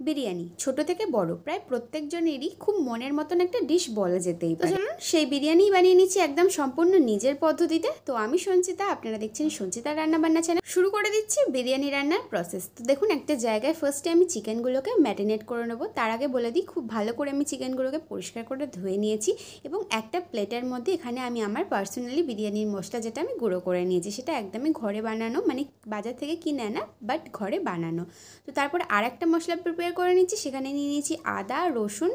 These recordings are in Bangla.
বিরিয়ানি ছোট থেকে বড় প্রায় প্রত্যেকজনেরই খুব মনের মতন একটা ডিশ বলা যেতেই পারে। তো চলুন সেই বিরিয়ানি বানিয়ে নিচ্ছি একদম সম্পূর্ণ নিজের পদ্ধতিতে। তো আমি সঞ্চিতা, আপনারা দেখছেন সঞ্চিতা রান্নাবান্না চ্যানেল। শুরু করে দিচ্ছি বিরিয়ানি রান্নার প্রসেস। তো দেখুন, একটা জায়গায় ফার্স্টে আমি চিকেনগুলোকে ম্যারিনেট করে নেবো। তার আগে বলে দিই, খুব ভালো করে আমি চিকেনগুলোকে পরিষ্কার করে ধুয়ে নিয়েছি এবং একটা প্লেটের মধ্যে এখানে আমি আমার পার্সোনালি বিরিয়ানির মশলা যেটা আমি গুঁড়ো করে নিয়েছি, সেটা একদমই ঘরে বানানো, মানে বাজার থেকে কিনে আনা বাট ঘরে বানানো। তো তারপর আর একটা মশলা প্রিপেয়ার করে নিচ্ছি। সেখানে নিয়ে নিয়েছি আদা রসুন,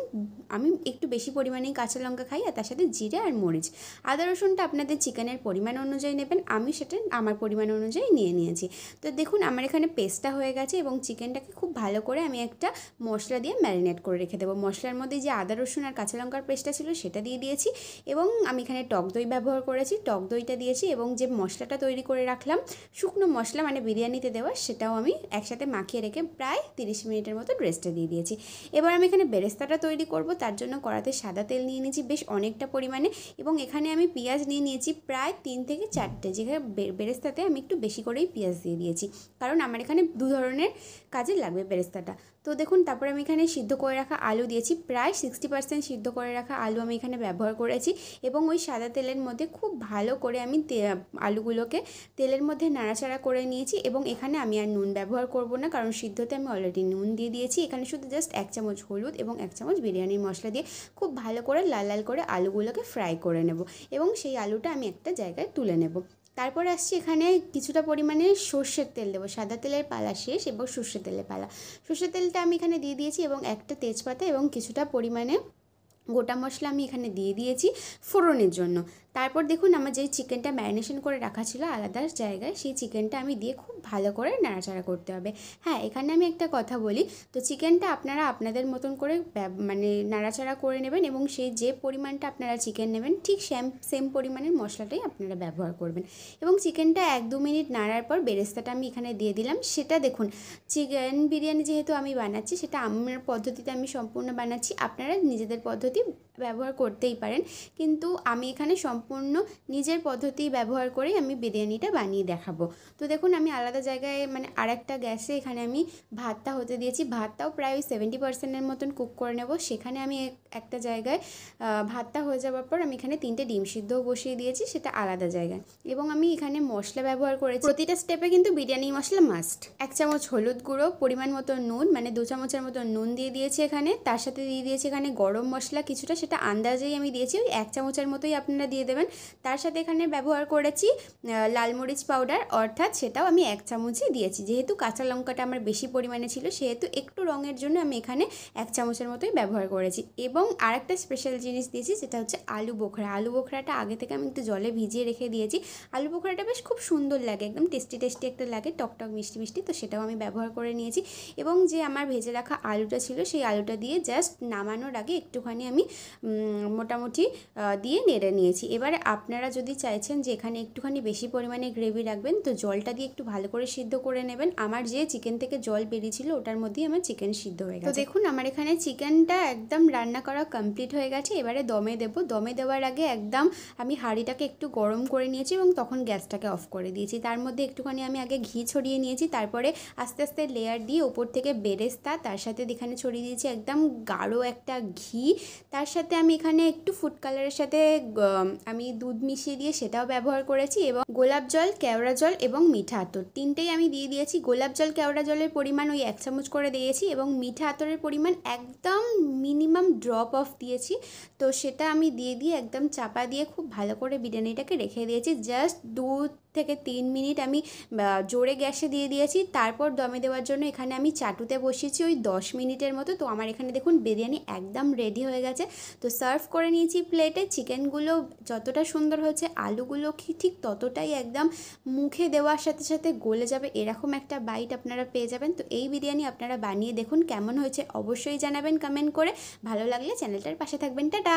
আমি একটু বেশি পরিমাণেই কাঁচা লঙ্কা খাই, আর তার সাথে জিরে আর মরিচ। আদা রসুনটা আপনাদের চিকেনের পরিমাণ অনুযায়ী নেবেন, আমি সেটা আমার পরিমাণ অনুযায়ী নিয়ে নিয়েছি। তো দেখুন, আমার এখানে পেস্টটা হয়ে গেছে এবং চিকেনটাকে খুব ভালো করে আমি একটা মশলা দিয়ে ম্যারিনেট করে রেখে দেবো। মশলার মধ্যে যে আদা রসুন আর কাঁচা লঙ্কার পেস্টটা ছিল সেটা দিয়ে দিয়েছি এবং আমি এখানে টক দই ব্যবহার করেছি, টক দইটা দিয়েছি এবং যে মশলাটা তৈরি করে রাখলাম শুকনো মশলা, মানে বিরিয়ানিতে দেওয়া, সেটাও আমি একসাথে মাখিয়ে রেখে প্রায় 30 মিনিটের মতো রেস্টে দিয়ে দিয়েছি। এবার আমি এখানে বেরেস্তাটা তৈরি করব। তার জন্য কড়াতে সাদা তেল নিয়ে নিয়েছি বেশ অনেকটা পরিমাণে এবং এখানে আমি পেঁয়াজ নিয়ে নিয়েছি প্রায় 3 থেকে 4টে, যেখানে বেরেস্তাতে আমি একটু বেশি করেই পেঁয়াজ দিয়ে দিয়েছি, কারণ আমার এখানে দু ধরনের কাজে লাগবে বেরেস্তাটা। তো দেখুন, তারপরে আমি এখানে সিদ্ধ করে রাখা আলু দিয়েছি, প্রায় 60% সিদ্ধ করে রাখা আলু আমি এখানে ব্যবহার করেছি এবং ওই সাদা তেলের মধ্যে খুব ভালো করে আমি আলুগুলোকে তেলের মধ্যে নাড়াচাড়া করে নিয়েছি এবং এখানে আমি আর নুন ব্যবহার করব না, কারণ সিদ্ধতে আমি অলরেডি নুন দিয়ে দিয়েছি। এখানে শুধু জাস্ট 1 চামচ হলুদ এবং 1 চামচ বিরিয়ানির মশলা দিয়ে খুব ভালো করে লাল লাল করে আলুগুলোকে ফ্রাই করে নেব এবং সেই আলুটা আমি একটা জায়গায় তুলে নেব। তারপর আসছি এখানে কিছুটা পরিমাণে সর্ষের তেল দেবো। সাদা তেলের পালা শেষ এবং সর্ষের তেলের পালা। সর্ষের তেলটা আমি এখানে দিয়ে দিয়েছি এবং একটা তেজপাতা এবং কিছুটা পরিমাণে গোটা মশলা আমি এখানে দিয়ে দিয়েছি ফোড়নের জন্য। তারপর দেখুন, আমার যেই চিকেনটা ম্যারিনেশন করে রাখা ছিল আলাদা জায়গায়, সেই চিকেনটা আমি দিয়ে খুব ভালো করে নাড়াচাড়া করতে হবে। হ্যাঁ, এখানে আমি একটা কথা বলি, তো চিকেনটা আপনারা আপনাদের মতন করে মানে নাড়াচাড়া করে নেবেন এবং সেই যে পরিমাণটা আপনারা চিকেন নেবেন ঠিক সেম পরিমাণের মশলাটাই আপনারা ব্যবহার করবেন। এবং চিকেনটা 1-2 মিনিট নাড়ার পর বেরেস্তাটা আমি এখানে দিয়ে দিলাম। সেটা দেখুন, চিকেন বিরিয়ানি যেহেতু আমি বানাচ্ছি, সেটা আমার পদ্ধতিতে আমি সম্পূর্ণ বানাচ্ছি, আপনারা নিজেদের পদ্ধতি ব্যবহার করতেই পারেন, কিন্তু আমি এখানে সম্পূর্ণ নিজের পদ্ধতি ব্যবহার করেই আমি বিরিয়ানিটা বানিয়ে দেখাবো। তো দেখুন, আমি আলাদা জায়গায় মানে আরেকটা গ্যাসে এখানে আমি ভাতটা হতে দিয়েছি। ভাতটাও প্রায় 70%-এর মতন কুক করে নেব। সেখানে আমি একটা জায়গায় ভাতটা হয়ে যাওয়ার পর আমি এখানে 3টে ডিম সিদ্ধও বসিয়ে দিয়েছি, সেটা আলাদা জায়গায়। এবং আমি এখানে মশলা ব্যবহার করেছি, প্রতিটা স্টেপে কিন্তু বিরিয়ানি মশলা মাস্ট। 1 চামচ হলুদ গুঁড়ো, পরিমাণ মতো নুন, মানে 2 চামচের মতো নুন দিয়ে দিয়েছি এখানে। তার সাথে দিয়ে দিয়েছি এখানে গরম মশলা কিছুটা, সেটা আন্দাজেই আমি দিয়েছি, ওই 1 চামচের মতোই আপনারা দিয়ে দেবেন। তার সাথে এখানে ব্যবহার করেছি লাল মরিচ পাউডার, অর্থাৎ সেটাও আমি 1 চামচই দিয়েছি। যেহেতু কাঁচা লঙ্কাটা আমার বেশি পরিমাণে ছিল, সেহেতু একটু রঙের জন্য আমি এখানে 1 চামচের মতোই ব্যবহার করেছি। এবং আরেকটা স্পেশাল জিনিস দিয়েছি, সেটা হচ্ছে আলু বোখরা। আলু বোখরাটা আগে থেকে আমি একটু জলে ভিজিয়ে রেখে দিয়েছি। আলু বোখরাটা বেশ খুব সুন্দর লাগে, একদম টেস্টি একটা লাগে, টকটক মিষ্টি মিষ্টি, তো সেটাও আমি ব্যবহার করে নিয়েছি। এবং যে আমার ভেজে রাখা আলুটা ছিল, সেই আলুটা দিয়ে জাস্ট নামানোর আগে একটুখানি আমি মোটামুটি দিয়ে নেড়ে নিয়েছি। এবারে আপনারা যদি চাইছেন যে এখানে একটুখানি বেশি পরিমাণে গ্রেভি রাখবেন, তো জলটা দিয়ে একটু ভালো করে সিদ্ধ করে নেবেন। আমার যে চিকেন থেকে জল বেরিয়েছিল ওটার মধ্যেই আমার চিকেন সিদ্ধ হয়ে গেছে। তো দেখুন, আমার এখানে চিকেনটা একদম রান্না করা কমপ্লিট হয়ে গেছে। এবারে দমে দেবো। দমে দেওয়ার আগে একদম আমি হাঁড়িটাকে একটু গরম করে নিয়েছি এবং তখন গ্যাসটাকে অফ করে দিয়েছি। তার মধ্যে একটুখানি আমি আগে ঘি ছড়িয়ে নিয়েছি, তারপরে আস্তে আস্তে লেয়ার দিয়ে ওপর থেকে বেরেস্তা, তার সাথে এখানে ছড়িয়ে দিয়েছি একদম গাঢ় একটা ঘি। তার সাথে আমি এখানে একটু ফুড কালারের সাথে আমি দুধ মিশিয়ে দিয়ে সেটাও ব্যবহার করেছি এবং গোলাপ জল, কেওড়া জল এবং মিঠা আতর, 3টেই আমি দিয়ে দিয়েছি। গোলাপ জল কেওড়া জলের পরিমাণ ওই 1 চামচ করে দিয়েছি এবং মিঠা আতরের পরিমাণ একদম মিনিমাম ড্রপ অফ দিয়েছি। তো সেটা আমি দিয়ে একদম চাপা দিয়ে খুব ভালো করে বিরিয়ানিটাকে রেখে দিয়েছি। জাস্ট 2 থেকে 3 মিনিট আমি জোরে গ্যাসে দিয়ে দিয়েছি। তারপর দমে দেওয়ার জন্য এখানে আমি চাটুতে বসিয়েছি ওই 10 মিনিটের মতো। তো আমার এখানে দেখুন বিরিয়ানি একদম রেডি হয়ে গেছে। তো সার্ভ করে নিয়েছি প্লেটে। চিকেনগুলো যতটা সুন্দর হয়েছে, আলুগুলো ঠিক ততটাই একদম মুখে দেওয়ার সাথে সাথে গলে যাবে, এরকম একটা বাইট আপনারা পেয়ে যাবেন। তো এই বিরিয়ানি আপনারা বানিয়ে দেখুন, কেমন হয়েছে অবশ্যই জানাবেন কমেন্ট করে। ভালো লাগলে চ্যানেলটার পাশে থাকবেন। টাটা।